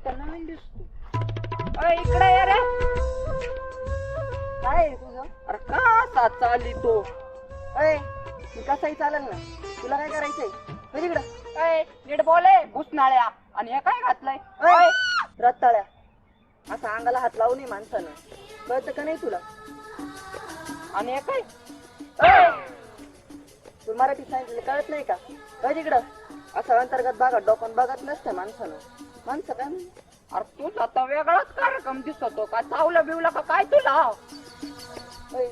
तर नवीन दिसतो. अय इकडे ये रे. काय आहे तुझं? अरे का असा चालली तो? अय मी कसंही चालेल ना, तुला काय करायचंय? कधी तिकडं अय नीट बोले घुसनाळ्या. आणि हे काय घातलंय? अय रताळ्या, असा अंगाला हात लावू नये माणसानं, कळतं का नाही तुला? आणि हे काय? अय तुला मराठी सांगितलं कळत नाही का? कधी तिकडं असं अंतर्गत भागात डोकून बघत नसतं माणसानं. माणसं काय म्हणे? अरे तुझा तर वेगळाच कार्यक्रम दिसतो. का चावलं बिवलं का काय तुला? अय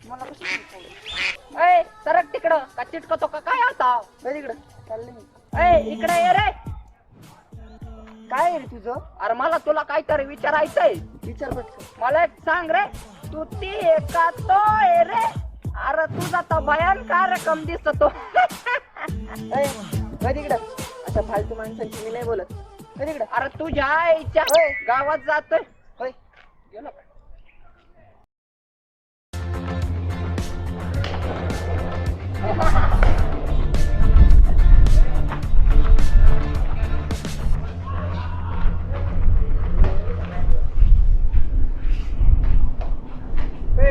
मला कसं सांगतो? अय सरक तिकडं. का चिटकतो का काय आता? कधी तिकडं चालले मी. अय इकडे ये रे. काय आहे रे तुझं? अरे मला तुला काहीतरी विचारायचंय. विचार पटकन. मला एक सांग रे. तू ती का तो आहे रे? अरे तुझा तर भयान कार्यक्रम दिसतो. अय कधी तिकडं अशा फालतू माणसांची मी नाही बोलत. कधी तिकडं अरे तुझ्या आईच्या होय. गावात जातोय. होय. गेलो का?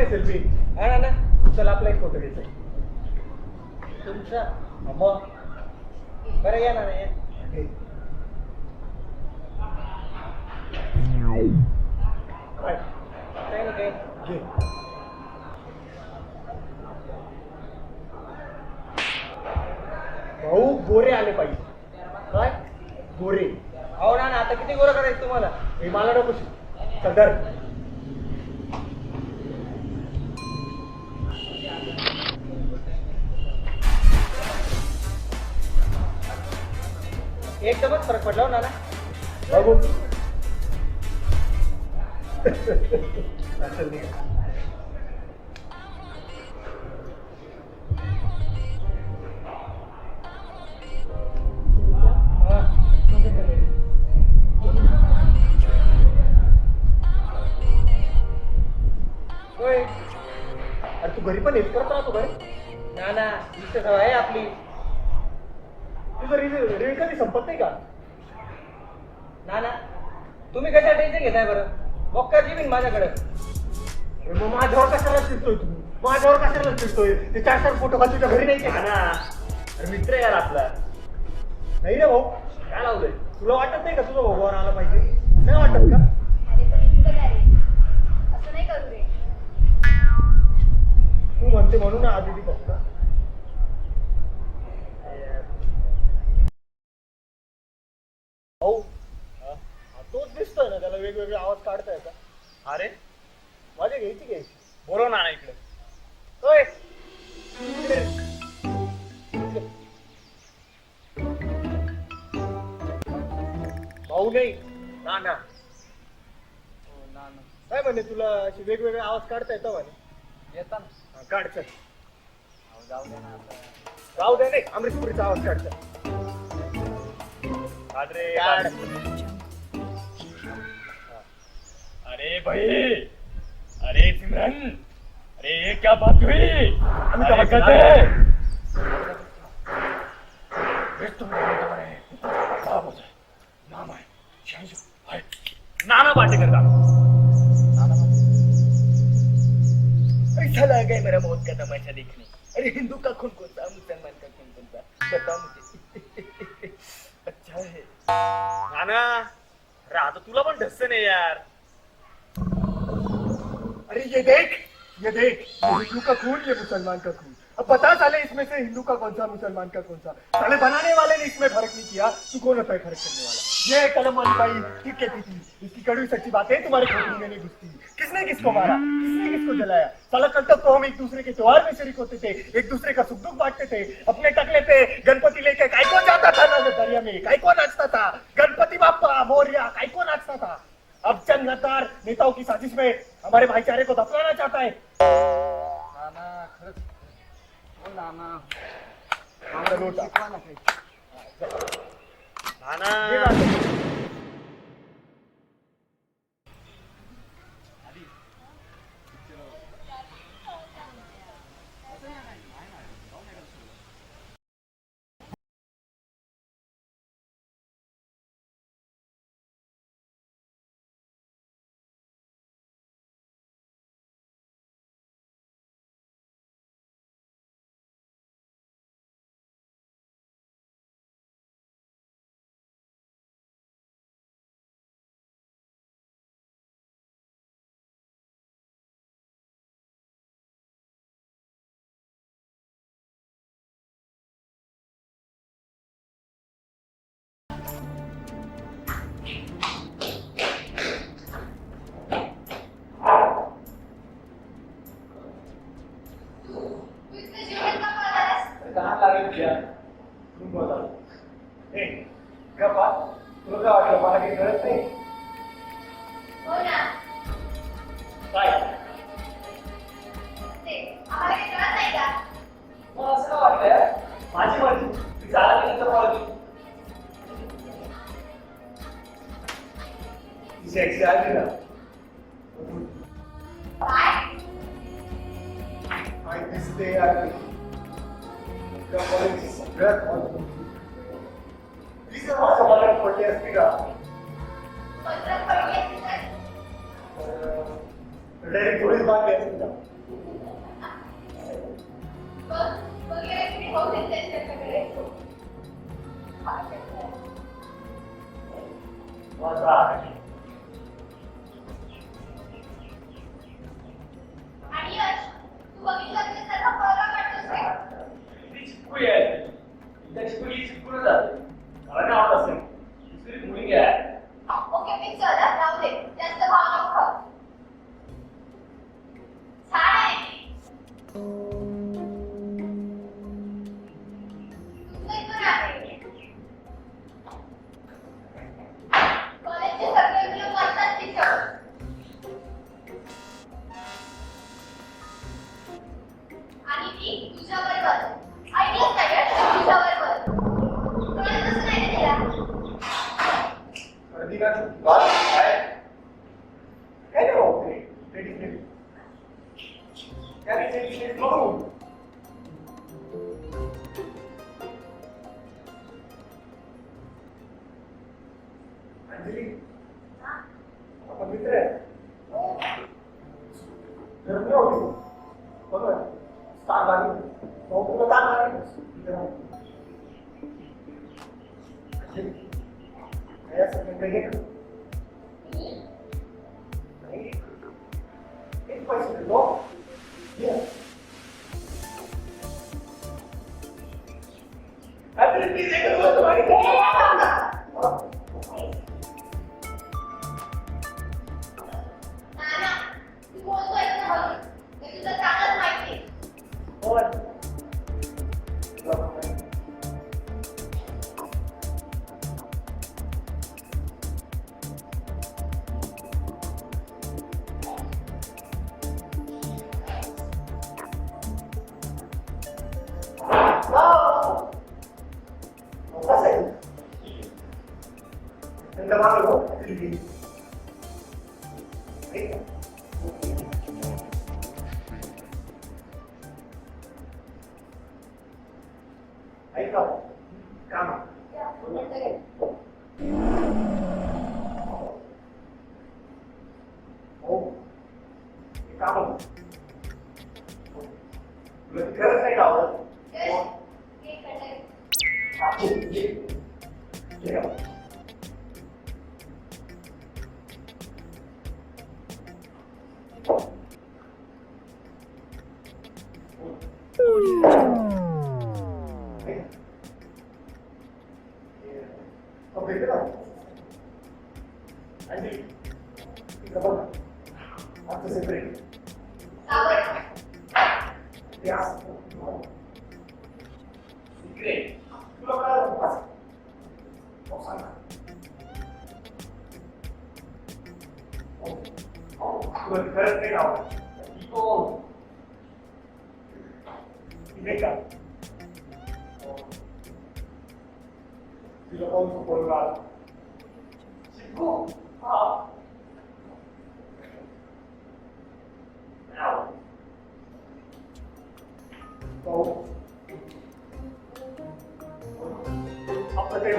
सेल्फी आहे ना? चल आपला एक फोटो घ्यायचा तुमचा मग बरं या ना या. काय काही नाही काही. घे भाऊ गोरे आले पाहिजे काय गोरे अहो ना आता किती गोरं करायचं तुम्हाला? हे मला नको सदर एकदमच फरक पडला हो ना. बघू असेल नाही का? होय अरे तू घरी पण हेच करत राहतो काय ना इथे सवय आहे आपली. तुझं रील कधी संपत नाही का? ना तुम्ही कशा टेन्शन घेताय बरं? बॉक्का जीवीन माझ्याकडे. अरे मग माझ्यावर कशाला चिडतोय तू? माझ्यावर कशाला चिडतोय? ते 4-4 फोटो का तुझ्या घरी नाही का ना? अरे मित्र यार आपला. नाही रे भाऊ, काय लावलंय? तुला वाटत नाही का तुझा भाऊवर आला पाहिजे? नाही वाटत का? अरे पण इतकं काय रे? असं नाही करू रे. तू म्हणते म्हणून आधी फक्त भाऊ तोच दिसतोय ना, त्याला वेगवेगळे आवाज काढता येतात. अरे माझ्या घ्यायची बोलव ना इकडे. होय भाऊ नाही ना ना. काय म्हणे तुला असे वेगवेगळे आवाज काढता येतं म्हणे? येता ना. हा, काढ चल. जाऊ दे ना आता. राहू दे नाही अमरीशपुरीचा आवाज काढचा. अरे काढ. अरे भाई. अरे सिमरन. अरे ये क्या बात हुई? आम्ही अरे काय कते. नाना बातें करता. ऐसा लगा है मेरा मौत का तमाशा देखने. अरे हिंदू का खून कौन सा, मुसलमान का खून कौन सा? बताओ मुझे. अच्छा है. नाना. अरे आता तुला पण ढस्स नाही यार. अरे ये देख ये हिंदू का खून, ये मुसलमान का खून. अब पता चले इसमें से हिंदू का कौन सा, मुसलमान का कौन सा. साले बनाने वाले ने इसमें फर्क नहीं किया. तू कौन होता है फर्क करने वाला? ये कलम वाली बाई ठीक कहती थी, इसकी कड़वी सच्ची बातें तुम्हारे खोपड़ी में नहीं घुसती. किसने किसको मारा, किसने किसको जलाया? साला कल तक तो हम एक दूसरे के त्योहार में शरीक होते थे, एक दूसरे का सुख दुख बांटते थे. अपने टकले पे गणपति लेके काय को जाता था ना दरिया में, काय को नाचता था. गणपति बाप्पा मोरया काय को नाचता था. अब चंद गद्दार नेताओं की साजिश में हमारे भाईचारे को दफनाना चाहता है. नाना खरंच. हो नाना. चलो उठा. शिकवा ना काही. नाना. ये बात. तहान लागेल तुझ्या तू बोला ए गप्पा तुला काय वाटलं मला काही कळत नाही हो ना काय ते आम्हाला काही कळत नाही का मला असं का वाटतंय माझी मर्जी ती झाला की नंतर मला ती सेक्सी आली ना काय आणि दिसते आली कॉलेजची सगळ्यात महत्त्वाची ती जर माझ्या मनात पडली असती का पत्रात पडली असती तर डायरेक्ट थोडीच बांधली असती का वगैरे किती होऊ देत त्यांच्याकडे माझा आणि यश तू बघितलं की त्याचा फरक वाटतोस काय ती चिपकू आहे त्या चिपकली चिपकून जाते मला नाही आवडत असेल दुसरी मुलगी आहे ओके पिक्चर राहू दे जास्त भाव नको खाऊ. छान आहे तुझं इथून आहे कॉलेजचे सगळे मुलं म्हणतात तिथं आणि ती तुझ्याबरोबर ऐकलंच नाही का तुझ्याबरोबर कळतच नाही ना तिला अधिकाची बात काय काय नाही होत रेडी त्याने ते नको अंजली आपण मित्र आहे धर्म होती बघ स्थान लागली भाऊ तुला ताण लागली या सगळ्यांकडे घे ना नाही एक पैसे देतो घे आता ती जे करतो तुम्हाला नाना तू बोलतोय ना हळू ते तुझं चांगलंच माहिती ऐका काम हो काम तुला खरंच नाही आवडत खरंच नाही आवडत का तिला पाहून खूप बोलला आला शिकू हा भाऊ आपलं काही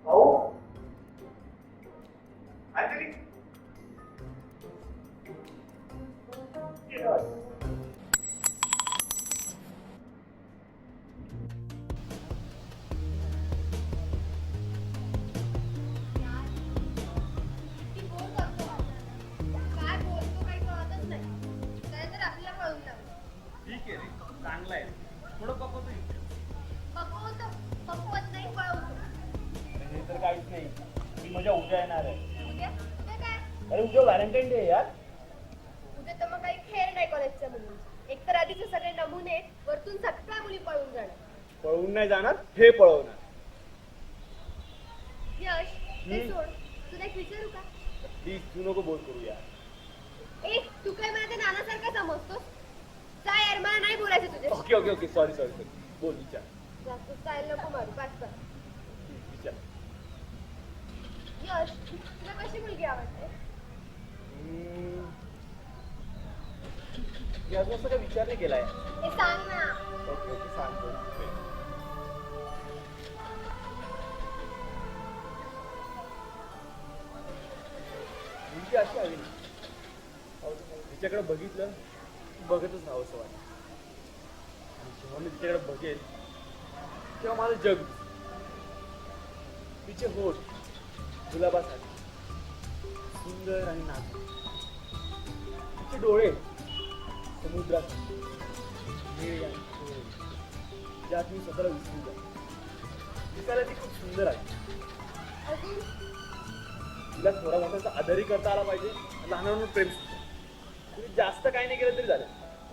भाऊ अंजली आहे रे, चांगला आहे. थोडं पकवतो इथे. पकवत नाही पळवतो. अरे हे तर काहीच नाही. ही मजा उद्या येणार आहे. उद्या उद्या काय? अरे उद्या व्हॅलेंटाईन डे यार. उद्या तर मग काही खेळ नाही कॉलेजच्या मुली. एकतर आधीचे सगळे नमुने वरतून सगळ्या मुली पळून जाणार. पळवून नाही जाणार, हे पळवणार. यश ते सोड. तुला एक विचारू का? प्लीज तू नको बोल करू यार. ए तू काय मला त्या नानासारखा समजतोस? जा यार मला नाही बोलायचं तुझ्याशी. Okay okay okay sorry sorry sorry. बोल विचार. जास्त स्टाईल नको मारू पाच कर. विचार. यश तुला कशी मुलगी आवडते? मी अजून असं काही विचार नाही केलाय. हे सांग ना. ओके ओके सांगतो. मुलगी अशी हवी ना, तिच्याकडे बघितलं बघतच राहावं असं वाटतं. आणि जेव्हा मी तिच्याकडे बघेल तेव्हा माझं जग दिसेल. तिचे होठ गुलाबासारखे सुंदर आणि नाजूक, तिचे डोळे समुद्रासारखे निळे आणि खोल, ज्यात मी स्वतःला विसरून जातो. दिसायला ती खूप सुंदर आहे. अजून तिला थोडा मोठ्याचा आदरही करता आला पाहिजे, लहानांवर प्रेम सुद्धा. तुम्ही जास्त काही नाही केलं तरी झालं,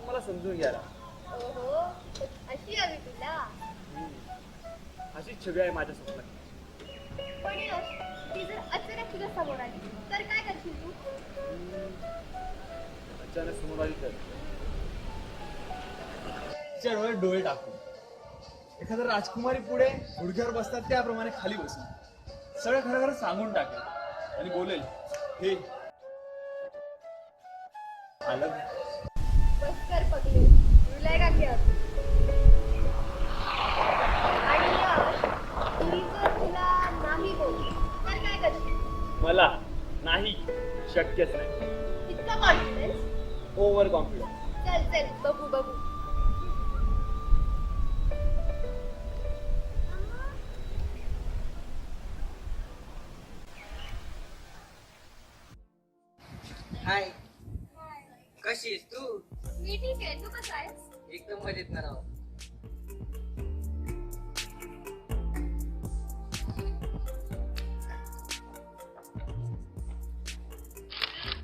मला समजून घ्यायला. ओहो अशी हवी तुला. अशीच छवी आहे माझ्या स्वप्नात. पण यश ती जर अचानक तुझ्या समोर आली तर काय करशील तू? अचानक समोर आली तर तिच्या डोळ्यात डोळे टाकून एखाद्या राजकुमारी पुढे गुडघ्यावर बसतात त्याप्रमाणे खाली बसून सगळं खरं खरं सांगून टाकेल आणि बोलेल, हे आलं. बस कर पगले, तुला का खेळ? आणि यश ती जर तुला नाही बोलली तर काय करशील? मला नाही, शक्यच नाही. इतका कॉन्फिडन्स? Over confidence. चल चल बघू बघू. हाय, कशी आहेस तू? मी ठीक आहे, तू कसा आहेस? एकदम मजेत ना राव.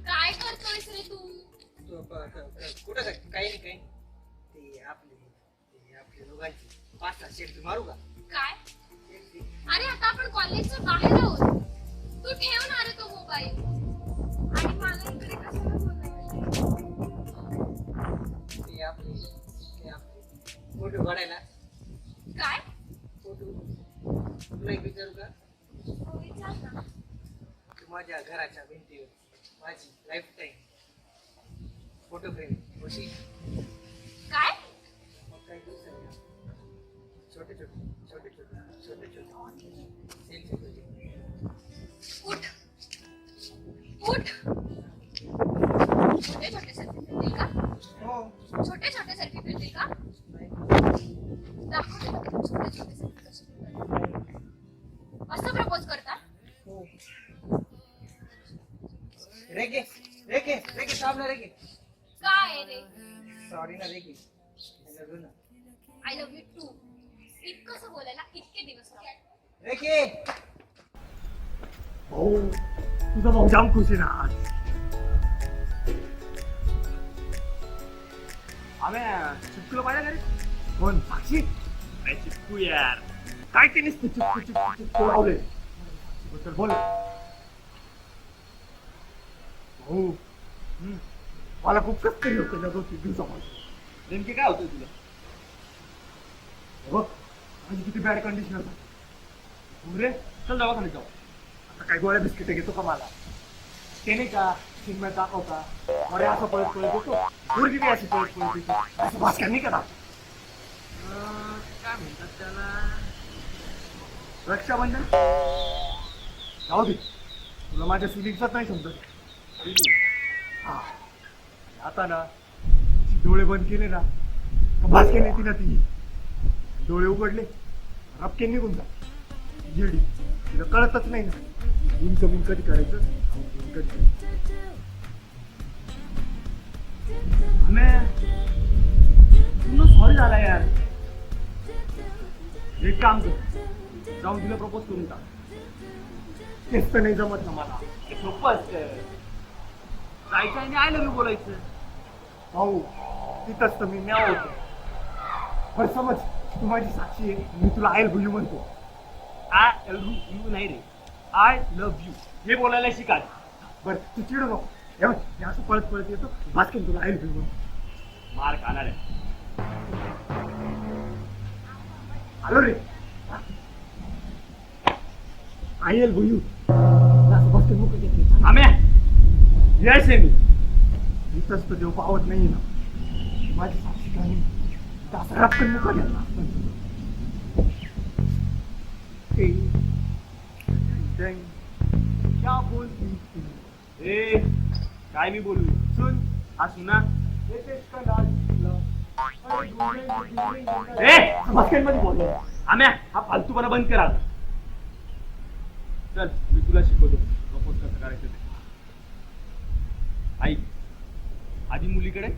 काय करतोयस रे तू? कुठं काय? काही नाही काही. ते आपले दोघांची 5-6 शेट मारू का? काय? अरे आता आपण कॉलेजच्या बाहेर आहोत. तू ठेव ना रे तो मोबाईल. आणि मला इकडे कशाला बोलायचं? ते आपले फोटो काढायला. काय? फोटो तुला एक विचारू का? हो, विचार ना. तू माझ्या घराच्या भिंतीवर माझी लाईफ टाईम फोटो फ्रेम होशी. काय? मग काही दुसरं छोटे छोटे सेल्फी तुझे. उठ उठ. छोटे छोटे सेल्फी मिळतील का? हो. छोटे छोटे सेल्फी मिळतील का? दाखव ना मला छोटे छोटे सेल्फी कसे मिळतात. असं प्रपोज करता? हो. रेगे सामने रेगे. काय रे? सॉरी ना रेगे. लग्न ना. I love you too. इतकंसं बोलायला इतके दिवस लागले. रेगे. भाऊ तुझा भाऊ जाम खुश आहे ना आज. आम्ही चिपकूला पाहिजे घरी. कोण साक्षी? अरे चिपकू यार. काय ते नुसतं चिपकू लावले. चल बोल भाऊ. मला खूप कस तरी होतं ना 2-3 दिवसामध्ये. नेमके काय होतं तुला? बघ माझी किती बॅड कंडिशन होतं रे. चल दवाखान्यात जाऊ. आता काय गोळ्या बिस्किट घेतो का मला? ते नाही का सिनेमा दाखव का? अरे असं पळत येतो मुलगी बी अशी पळत येतो. असं भास्कर नाही का? काय म्हणतात त्याला? रक्षाबंधन जाऊ दे. तुला माझ्या सुनीलचाच नाही समजत. हा आता ना तिचे डोळे बंद केले ना भास्कर येते ना ती. डोळे उघडले रपके निघून जा. जेडी तिला कळतच नाही ना इनकमिंग कधी करायचं आउटगोइंग कधी करायचं. झाला यार. एक काम कर, जाऊन तिला प्रपोज करून टाक. तेच तर नाही जमत ना मला. हे सोपं असतं. जायचं आणि आय लव्ह यू बोलायचं. भाऊ तिथंच तर मी म्याव होतो. पण समज तू माझी साक्षी आहे, मी तुला आय लव्ह यू म्हणतो. आय लव्ह यू नाही रे, आय लव्ह यू हे बोलायला शिका. बरं तू चिडू नको. हे बघ, मी असं पळत पळत येतो, भास्कर तुला आय लव्ह यू म्हणतो. मार खाणार आहे. आलो रे. आय लव्ह यू असं भास्कर मुख घेतले. आम्या यश आहे मी. इथंच तर देव पावत नाही ना. माझी साक्षी काही असं रक्कन मुका घेतला. क्या बोलती थी? ए काय मी बोलू. सुन हा सुना. मध्ये बोललो. आम्या हा फालतूपणा बंद करा. चल मी तुला शिकवतो प्रपोज कसं करायचं ते. ऐक, आधी मुलीकडे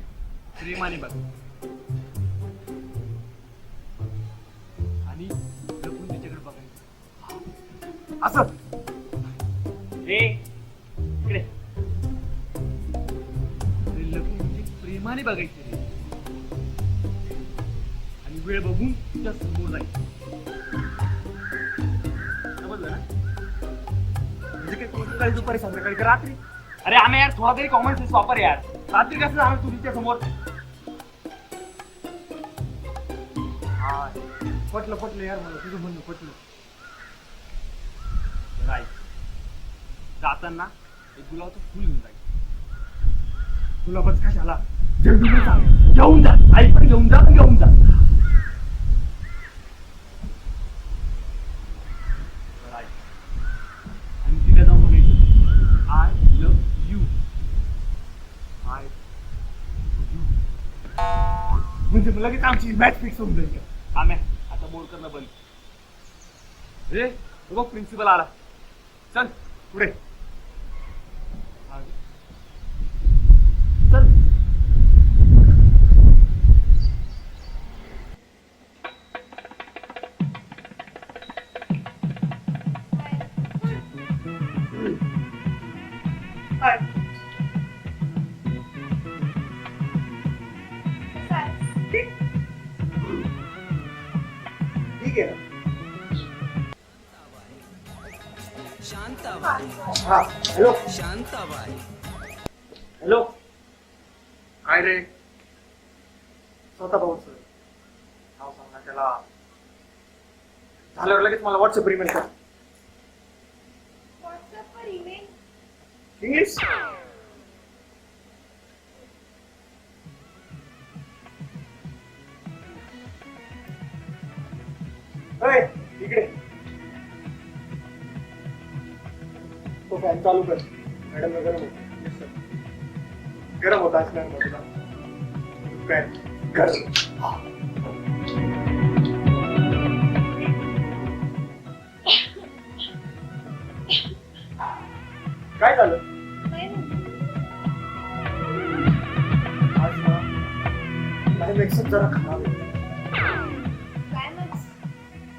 प्रेमाने बघ आणि लपून तिच्याकडे बघायचं. असं ए इकडे. अरे लपून म्हणजे प्रेमाने बघायचं रे. आणि वेळ बघून तुझ्या समोर जायचं. समजलं ना? म्हणजे काय सकाळी दुपारी संध्याकाळी का रात्री? अरे आम्ही यार थोडा तरी कॉमन सेन्स वापर यार. रात्री कसं जाणार तू तिच्या समोर? हा पटलं यार, मला तुझं म्हणणं पटलं. राईट. जाताना एक गुलाबाचं फुल घेऊन जायचं. गुलाबच कशाला? जेवढी सांग घेऊन जा. आई पण घेऊन जा, घेऊन जा. राईट. आणि तिला जाऊन बघायचं आय लव्ह यू. आय म्हणजे मला लगेच आमची मॅच फिक्स होऊन जाईल का? आम्या आता बोर करणं बंद. रे बघ प्रिन्सिपल आला. चल पुढे चल. काय ठीक आहे ना. शांताबाई हा हॅलो शांताबाई हॅलो. काय रे? स्वतः भाऊ सर नाव सांगा त्याला. झाल्यावर लगेच मला व्हॉट्सअप ईमेल कर. व्हॉट्सअपवर ईमेल. इंग्लिश इकडे. तो फॅन चालू कर. मॅडम गरम होत. गरम होता असणार ना तुला. फॅन गरम. काय झालं नाही ना. आज ना माझी मेकअप जरा खराब आहे. काय मग?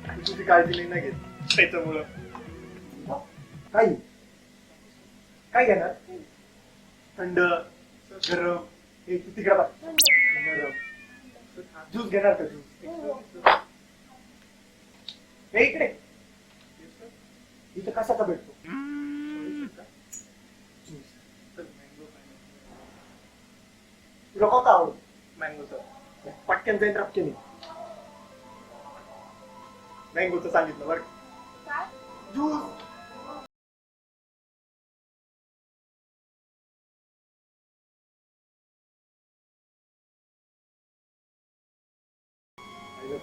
आणि तुझी काळजी नाही ना घेत त्याच्यामुळं. काही काय घेणार? थंड गरम हे तू तिकडे बघ. गरम ज्यूस घेणार का? ज्यूस हे इकडे. इथं कशाचा भेटतो? ज्यूस. तुला कोणता आवडतो? मँगोचा. पटकन जाईन रपकेने. मँगोचं सांगितलं बरं. काय? ज्यूस.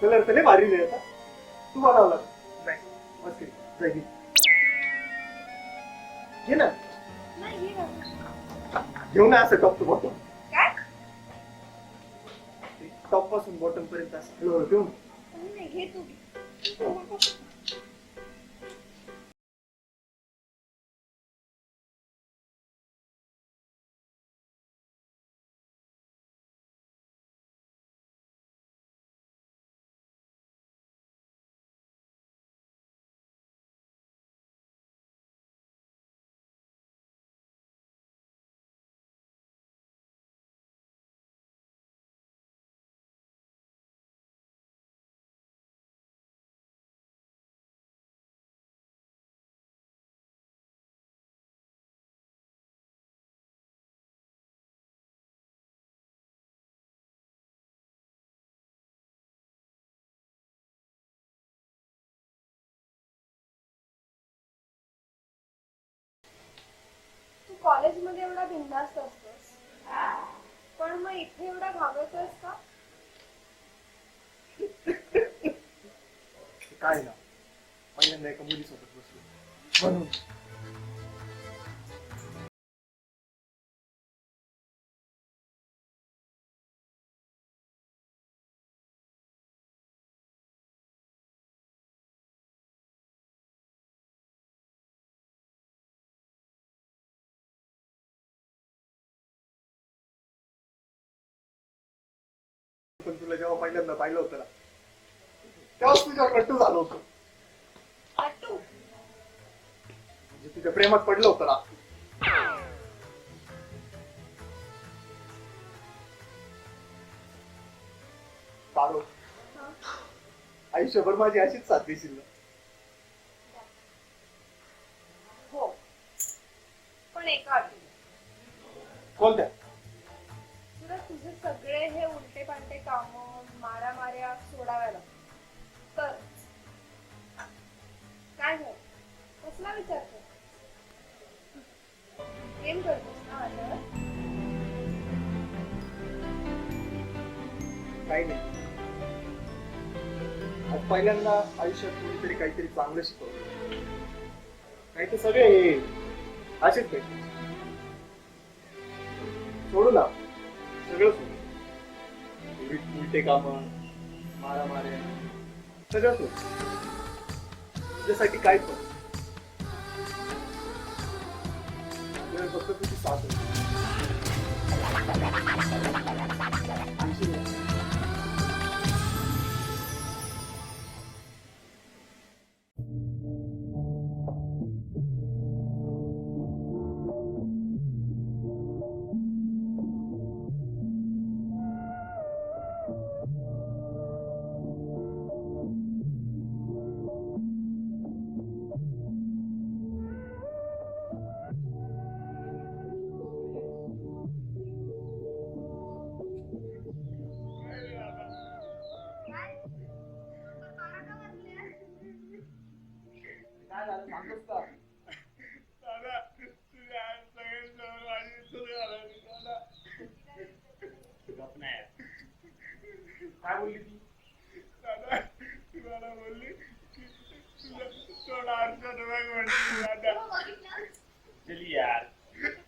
कलर तर लय भारी रे आता. तू बनवला नाही मस्त जाय घे. घे ना. नाही, घे ना. घेऊ ना असं टॉप टू बॉटम. काय? टॉप पासून बॉटम पर्यंत असं हळूहळू घेऊन. नाही, घे तू. कॉलेजमध्ये एवढा बिनधास्त असतोस, पण मग इथे एवढा घाबरतोस का? काय ना, पहिल्यांदा एका मुलीसोबत बसलो म्हणून. पण तुला जेव्हा पहिल्यांदा पाहिलं होतं ना, तेव्हाच तुझ्यावर कट्टू झालं होतं. अट्टू, म्हणजे तुझ्या प्रेमात पडलं होतं ना. पारो, आयुष्यभर माझी अशीच साथ देशील ना. हो, पण एका अटी. कोणत्या? तुला तुझे सगळे हे उलटे पालटे काम, मारामाऱ्या सोडाव्या लागतात. तर काय झालं? कसला विचार कर? प्रेम करतोस ना माझ्यावर? काही नाही. आज पहिल्यांदा आयुष्यात कोणीतरी काहीतरी चांगलं शिकवलं. नाही तर सगळे असेच भेटले. सोडू ना, सगळं सोडू. उलटे काम, मारामाऱ्या, सगळं सोडू. तुझ्यासाठी काय पण फक्त तुझी साथ होती. काय झालं सांगतोस का? दादा, तुझ्या आज सगळे जवळ माझी इज्जत घालवली दादा. गप नाही. काय बोलली ती? दादा, ती मला बोलली की तुझं तोंड आरशात बघ म्हणते दादा. चली यार.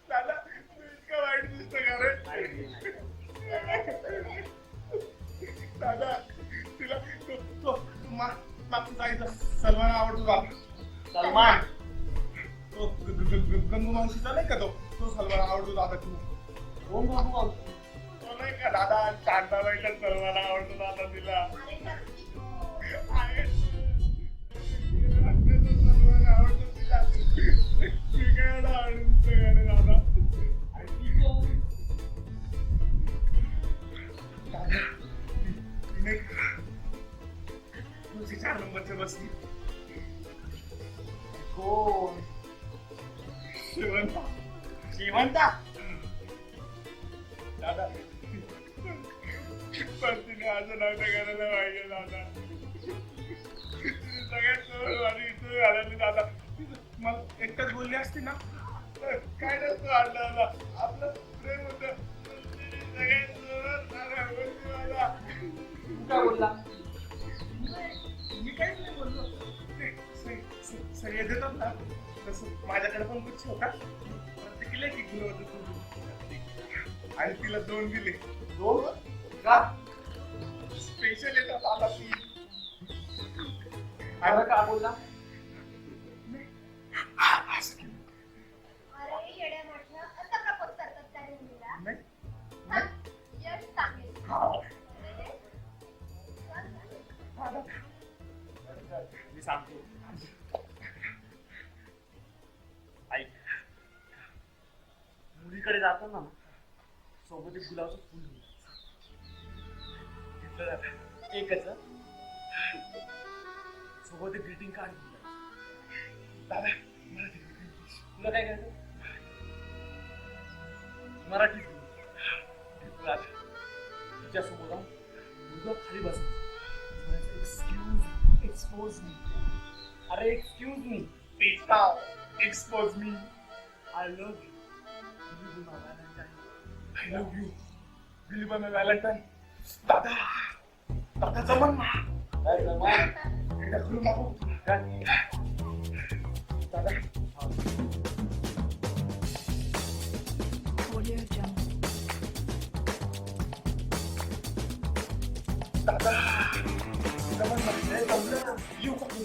दादा, तू इतकं वाईट दिसतं का रे? दादा, तिला मागचं जायचं सलमान आवडतो का? सलमान. तो गंगू मावशीचा नाही का तो सलमान आवडतो दादा तुला. कोण बाबू? तो नाही का दादा शांताबाईचा सलमान आवडतो दादा तिला. सलमान आवडतो तिला. मी काय आवडतो रे दादा. दादा, तिने 4 नंबरच्या बसली. कोण? श्रीमंता. श्रीमंता. दादा, पण तिने असं नव्हतं करायला पाहिजे दादा. तिने सगळ्यात जवळ माझी इथं घालायली दादा. मला एकटाच बोलली असती ना तर काय नसतं वाटलं दादा. आपलं प्रेम होतं. पण तिने सगळ्यात जवळ दादा बोलली मला. तू काय बोलला? मी काहीच नाही बोललो. सगळे देतात ना तसं माझ्याकडे पण गुच्छ होता. प्रत्येकीला एक गुण होतं. आणि तिला 2 दिले. 2 का? स्पेशल येतात आला ती. मला काय बोलला? असं केलं. अरे येड्या म्हटलं, असं प्रपोज करतात त्या मुलीला. नाही. यश सांगेल. मी सांगतो. ऐक, मुलीकडे जाताना सोबत एक गुलाबाचं फुल घेतलं जातं. एकच सोबत एक ग्रीटिंग कार्ड दादा, मला ते तुला काय करायचं? मराठीत तिच्या समोर मुलगा खाली बसायचं. Expose me. अरे excuse me. Expose me. I love you. I love you believe my valentine. दादा दादा जमन ना. एकदा करून दाखव. दादा दादा जमन ना. जमलं. येऊ का तू?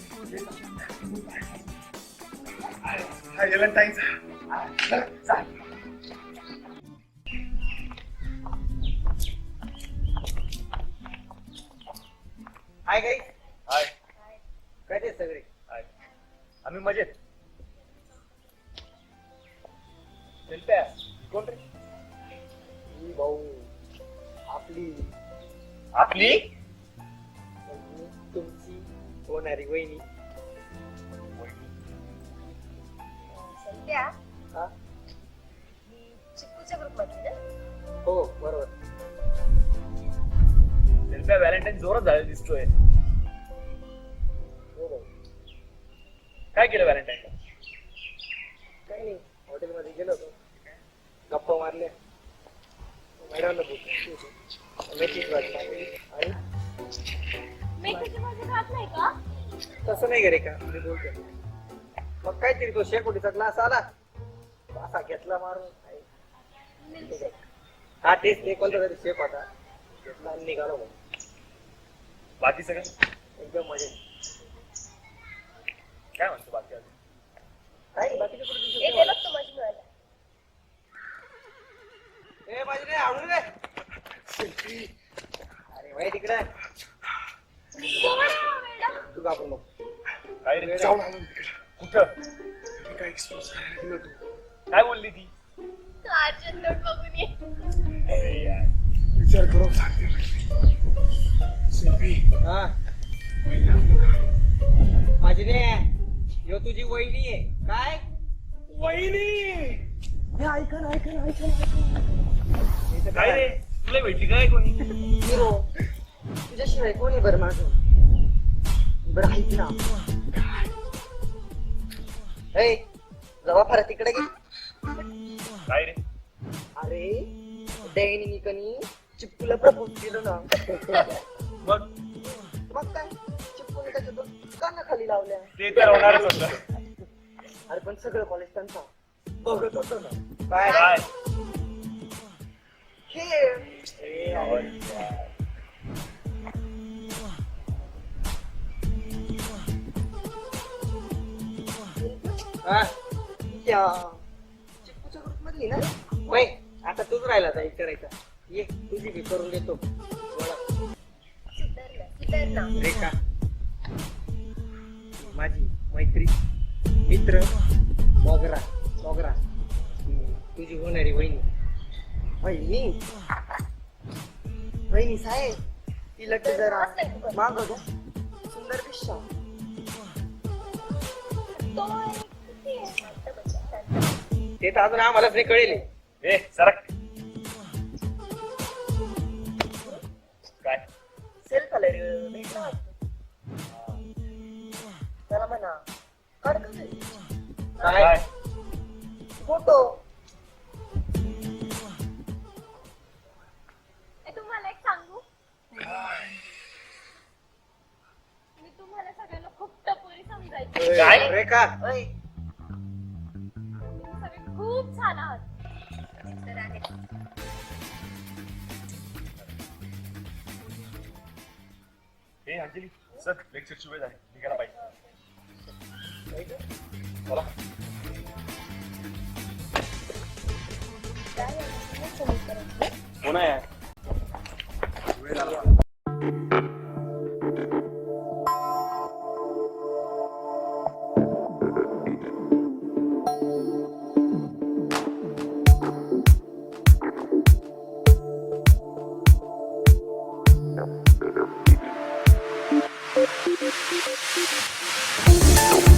हाय व्हॅलेंटाईनचा. चाल. हाय गाई. हाय. काय ते सगळे? हाय. आम्ही मजेत. शिल्प्या कोण रे? ही भाऊ आपली आपली तुमची होणारी वहिनी. संध्या हा? ही चिक्कूच्या ग्रुप मधली ना? हो बरोबर. शिल्प्या व्हॅलेंटाईन जोरात झालेला दिसतोय. हो भाऊ. काय केलं व्हॅलेंटाईनला? काही नाही, हॉटेलमध्ये गेलो होतो, गप्पा मारल्या, मॅडमला मेथीच भाजी मागवली. आणि मेथीची भाजी खात नाही का? तसं नाही करे का मी बोलतो. मग काहीतरी तो शेकोटीचा ग्लास आला, असा घेतला मारून. मिल्कशेक. हा टेस्ट ते कोणता तरी शेप होता, घेतला आणि निघालो भाऊ. बाकी सगळं एकदम मजेत. काय म्हणतो बाकी अजून? काय बाकीचे कुठे हे दिसत गेलं तू माझी मिळाला. ए माझी रे आवडून रे. अरे भाई तिकडे तू कापून मग. काय रे जाऊन आलो तिकडे. कुठं? मी काय एक्सपोज करायला गेलो होतो. काय बोलली ती? अर्जंट नोट बघून ये. अरे यार विचार करून सांगते. शिल्पी हा माझी रे यो तुझी वहिनी आहे काय? वहिनी. हे ऐका ना ऐका ना ऐका ना. काय रे तुला भेटली काय कोणी? हिरो तुझ्याशिवाय कोणी बरं माझं? बरं ऐक ना. ए जवा फार तिकडे गे. काय रे? अरे डॅनीनी कनी चिप्पूला प्रपोज केलं ना. मग मग काय चिप्पूने त्याच्यातून कानाखाली लावल्या. ते तर होणारच होतं. अरे पण सगळं कॉलेज त्यांचा बघत होतं ना. काय काय खेळ. हा त्या चिप्पूच्या ग्रुप मधली ना. वय आता तूच राहिला आता विचारायचा. ये तुझी बी करून देतो. सुधारला. रेखा माझी मैत्री मित्र मोगरा मोगरा तुझी होणारी वहिनी. वहिनी वहिनी साहेब तिला ते जरा माग घ्या. सुंदर दिसतो. तो किती आहे? ते तर अजून आम्हालाच नाही कळेल. ए सरक. काय? सेल्फ आलाय रे, भेटला वाटतं. त्याला म्हणा काढ का तरी? काय फोटो. तुम्हाला एक सांगू, मी तुम्हाला सगळ्यांना खूप टपोरी समजायची. काय? रेखा ओय, तुम्ही सगळे खूप छान आहात. तर आहे. ए अंजली सर लेक्चरची वेळ झाली निघायला पाहिजे. चला. काय आहे? काय समीकरण? हो ना यार वेळ झाला. Thank you.